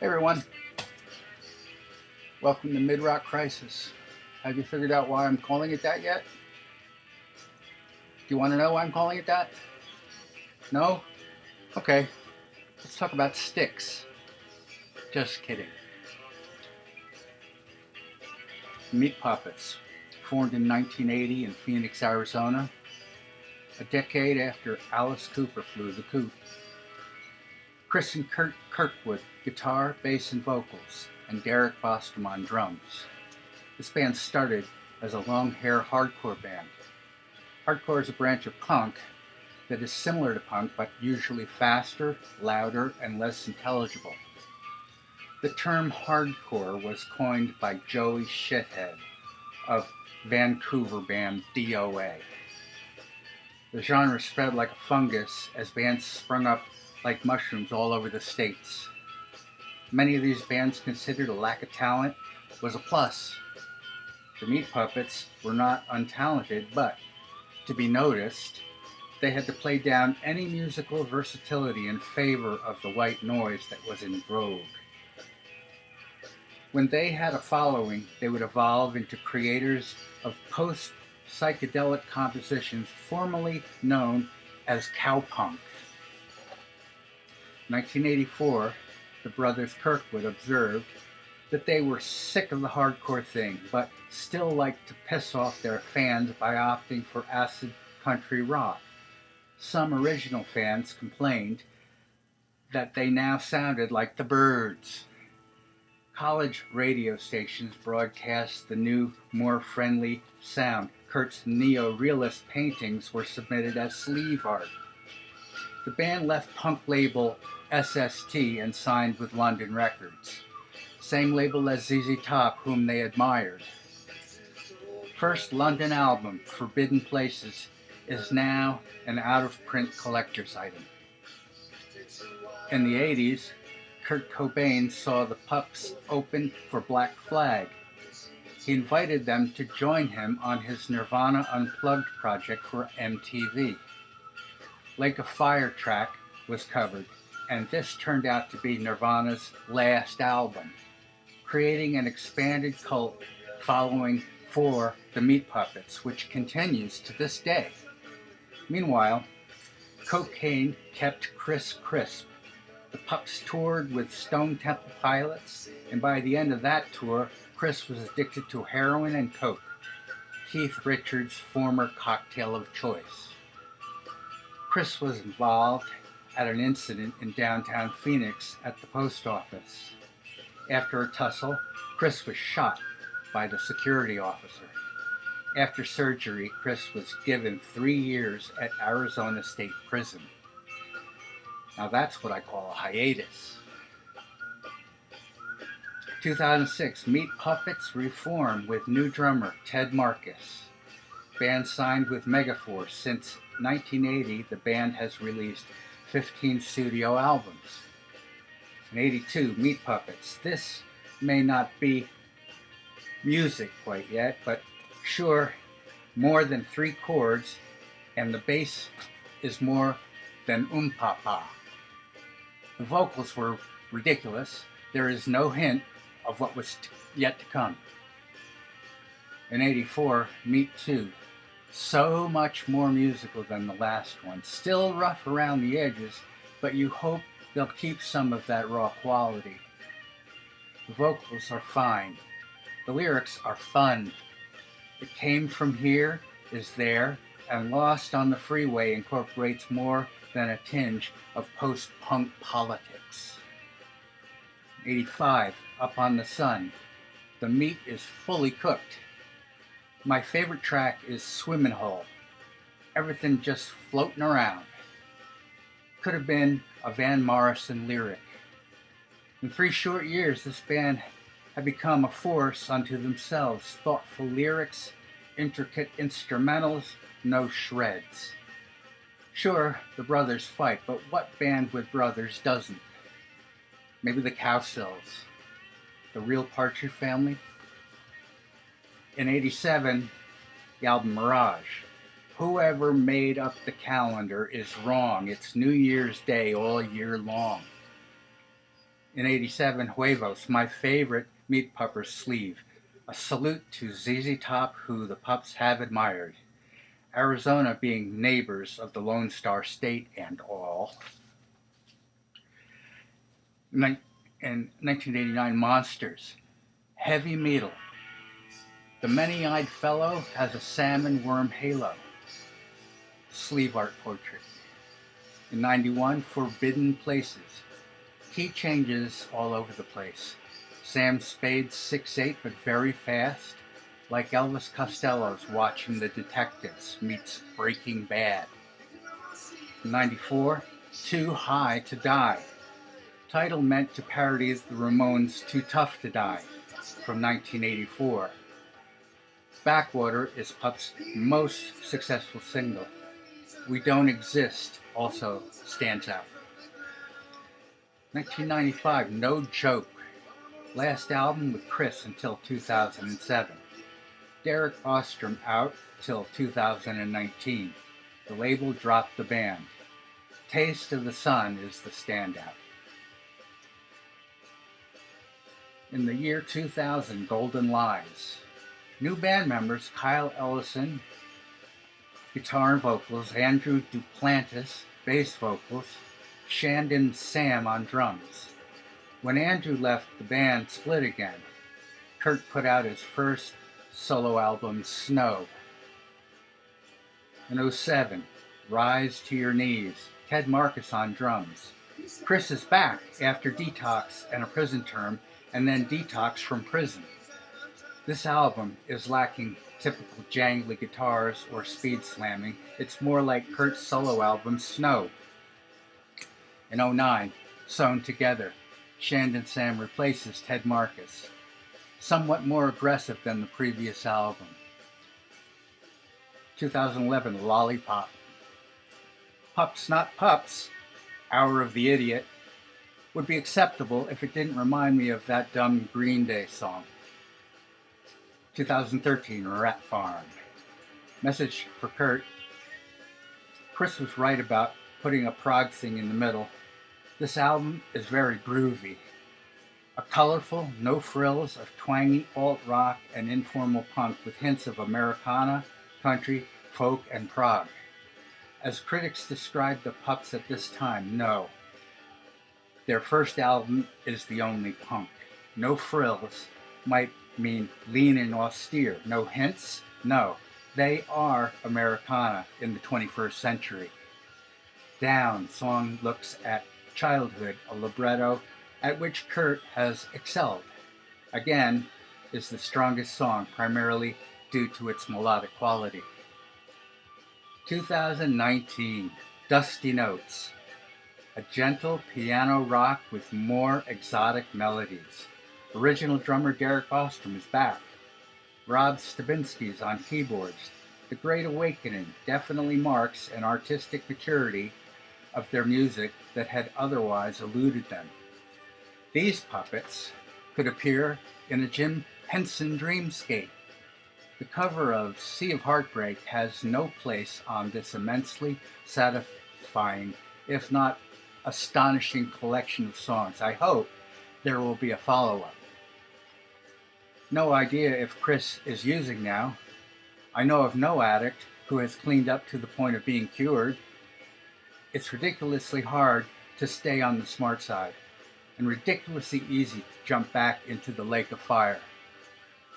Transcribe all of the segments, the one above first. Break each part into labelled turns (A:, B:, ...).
A: Hey everyone, welcome to Mid-Rock Crisis. Have you figured out why I'm calling it that yet? Do you want to know why I'm calling it that? No? Okay, let's talk about Styx. Just kidding. Meat Puppets, formed in 1980 in Phoenix, Arizona, a decade after Alice Cooper flew the coop. Chris and Kurt Kirkwood, guitar, bass, and vocals, and Derek Bostrom on drums. This band started as a long-hair hardcore band. Hardcore is a branch of punk that is similar to punk, but usually faster, louder, and less intelligible. The term hardcore was coined by Joey Shithead of Vancouver band DOA. The genre spread like a fungus as bands sprung up like mushrooms all over the States. Many of these bands considered a lack of talent was a plus. The Meat Puppets were not untalented, but to be noticed, they had to play down any musical versatility in favor of the white noise that was in vogue. When they had a following, they would evolve into creators of post-psychedelic compositions formerly known as cowpunk. 1984, the brothers Kirkwood observed that they were sick of the hardcore thing, but still liked to piss off their fans by opting for acid country rock. Some original fans complained that they now sounded like the Byrds. College radio stations broadcast the new, more friendly sound. Kurt's neo-realist paintings were submitted as sleeve art. The band left punk label SST and signed with London Records, same label as ZZ Top, whom they admired. First London album, Forbidden Places, is now an out-of-print collector's item. In the 80s, Kurt Cobain saw the Pups open for Black Flag. He invited them to join him on his Nirvana Unplugged project for MTV. Lake of Fire track was covered, and this turned out to be Nirvana's last album, creating an expanded cult following for the Meat Puppets, which continues to this day. Meanwhile, cocaine kept Chris crisp. The Pups toured with Stone Temple Pilots, and by the end of that tour, Chris was addicted to heroin and coke, Keith Richards' former cocktail of choice. Chris was involved at an incident in downtown Phoenix at the post office. After a tussle, Chris was shot by the security officer. After surgery, Chris was given 3 years at Arizona State Prison. Now that's what I call a hiatus. 2006, Meat Puppets reform with new drummer Ted Marcus. Band signed with Megaforce. Since 1980, the band has released 15 studio albums. In 82, Meat Puppets. This may not be music quite yet, but sure, more than 3 chords, and the bass is more than pa. The vocals were ridiculous. There is no hint of what was yet to come. In 84, Meat 2. So much more musical than the last one. Still rough around the edges, but you hope they'll keep some of that raw quality. The vocals are fine. The lyrics are fun. It Came From Here is there, and Lost on the Freeway incorporates more than a tinge of post-punk politics. 85, Up on the Sun. The meat is fully cooked. My favorite track is Swimmin' Hole. Everything just floating around. Could have been a Van Morrison lyric. In 3 short years, this band had become a force unto themselves. Thoughtful lyrics, intricate instrumentals, no shreds. Sure, the brothers fight, but what band with brothers doesn't? Maybe the Cowsills, the Real Partridge Family? In 87, the album Mirage. Whoever made up the calendar is wrong. It's New Year's Day all year long. In '87, Huevos, my favorite Meat Puppers sleeve. A salute to ZZ Top, who the Pups have admired. Arizona being neighbors of the Lone Star State and all. In 1989, Monsters. Heavy Metal. The Many-Eyed Fellow has a salmon worm halo. Sleeve art portrait. In '91, Forbidden Places. Key changes all over the place. Sam Spade's 6'8", but very fast, like Elvis Costello's Watching the Detectives meets Breaking Bad. In '94, Too High to Die. Title meant to parody the Ramones' Too Tough to Die from 1984. Backwater is Pup's most successful single. We Don't Exist also stands out. 1995, No Joke. Last album with Chris until 2007. Derek Ostrom out till 2019. The label dropped the band. Taste of the Sun is the standout. In the year 2000, Golden Lies. New band members Kyle Ellison, guitar and vocals, Andrew Duplantis, bass vocals, Shandon Sam on drums. When Andrew left, the band split again. Kurt put out his first solo album, Snow. In '07, Rise to Your Knees, Ted Marcus on drums. Chris is back after detox and a prison term, and then detox from prison. This album is lacking typical jangly guitars or speed slamming. It's more like Kurt's solo album, Snow. In '09, Sewn Together, Shandon Sam replaces Ted Marcus. Somewhat more aggressive than the previous album. 2011, Lollipop. Pups Not Pups, Hour of the Idiot, would be acceptable if it didn't remind me of that dumb Green Day song. 2013, Rat Farm. Message for Kurt. Chris was right about putting a prog thing in the middle. This album is very groovy. A colorful, no frills of twangy alt-rock and informal punk with hints of Americana, country, folk, and prog. As critics describe the Pups at this time, no. Their first album is the only punk. No frills might mean lean and austere. No hints? No. They are Americana in the 21st century. Down song looks at childhood, a libretto at which Kurt has excelled. Again, is the strongest song, primarily due to its melodic quality. 2019, Dusty Notes. A gentle piano rock with more exotic melodies. Original drummer Derek Ostrom is back. Rob Stabinsky's on keyboards. The Great Awakening definitely marks an artistic maturity of their music that had otherwise eluded them. These puppets could appear in a Jim Henson dreamscape. The cover of Sea of Heartbreak has no place on this immensely satisfying, if not astonishing collection of songs. I hope there will be a follow-up. No idea if Chris is using now. I know of no addict who has cleaned up to the point of being cured. It's ridiculously hard to stay on the smart side, and ridiculously easy to jump back into the lake of fire.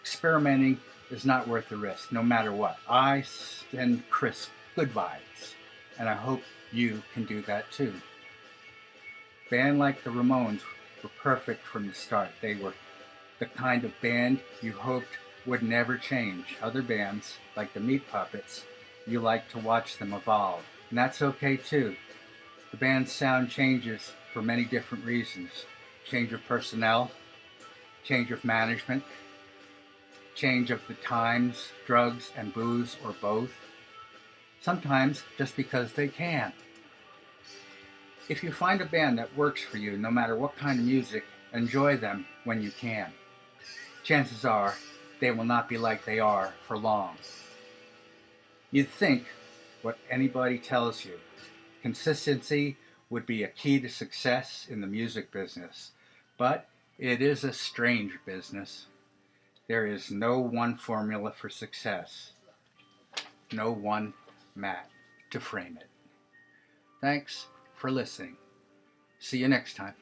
A: Experimenting is not worth the risk, no matter what. I send Chris good vibes, and I hope you can do that too. A band like the Ramones were perfect from the start. They were the kind of band you hoped would never change. Other bands, like the Meat Puppets, you like to watch them evolve. And that's okay too. The band's sound changes for many different reasons. Change of personnel, change of management, change of the times, drugs and booze, or both. Sometimes just because they can. If you find a band that works for you, no matter what kind of music, enjoy them when you can. Chances are they will not be like they are for long. You'd think what anybody tells you. Consistency would be a key to success in the music business. But it is a strange business. There is no one formula for success, no one mat to frame it. Thanks for listening. See you next time.